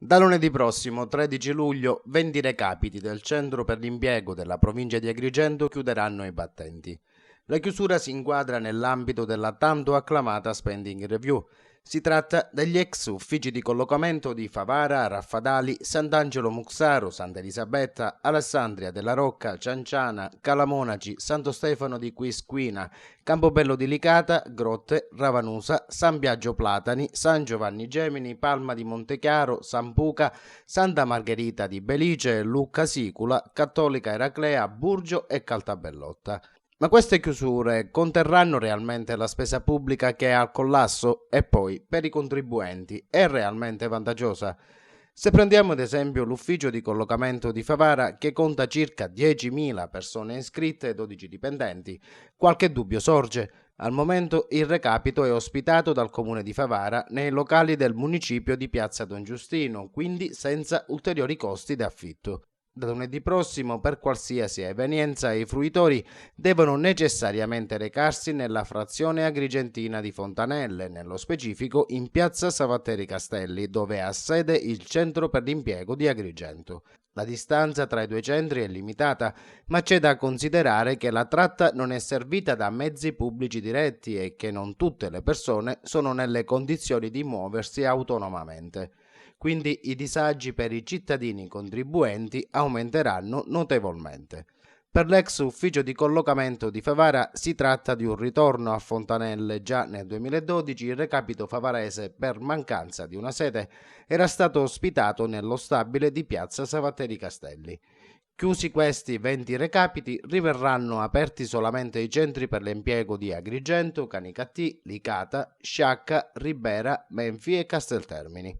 Da lunedì prossimo, 13 luglio, 20 recapiti del centro per l'impiego della provincia di Agrigento chiuderanno i battenti. La chiusura si inquadra nell'ambito della tanto acclamata Spending Review. Si tratta degli ex uffici di collocamento di Favara, Raffadali, Sant'Angelo Muxaro, Santa Elisabetta, Alessandria della Rocca, Cianciana, Calamonaci, Santo Stefano di Quisquina, Campobello di Licata, Grotte, Ravanusa, San Biagio Platani, San Giovanni Gemini, Palma di Montechiaro, San Puca, Santa Margherita di Belice, Lucca Sicula, Cattolica Eraclea, Burgio e Caltabellotta. Ma queste chiusure conterranno realmente la spesa pubblica che è al collasso? E poi, per i contribuenti, è realmente vantaggiosa? Se prendiamo ad esempio l'ufficio di collocamento di Favara, che conta circa 10.000 persone iscritte e 12 dipendenti, qualche dubbio sorge. Al momento il recapito è ospitato dal comune di Favara nei locali del municipio di Piazza Don Giustino, quindi senza ulteriori costi d'affitto. Da lunedì prossimo, per qualsiasi evenienza, i fruitori devono necessariamente recarsi nella frazione agrigentina di Fontanelle, nello specifico in piazza Savatteri Castelli, dove ha sede il centro per l'impiego di Agrigento. La distanza tra i due centri è limitata, ma c'è da considerare che la tratta non è servita da mezzi pubblici diretti e che non tutte le persone sono nelle condizioni di muoversi autonomamente. Quindi i disagi per i cittadini contribuenti aumenteranno notevolmente. Per l'ex ufficio di collocamento di Favara si tratta di un ritorno a Fontanelle. Già nel 2012 il recapito favarese, per mancanza di una sede, era stato ospitato nello stabile di piazza Savatteri Castelli. Chiusi questi 20 recapiti, riverranno aperti solamente i centri per l'impiego di Agrigento, Canicattì, Licata, Sciacca, Ribera, Menfi e Casteltermini.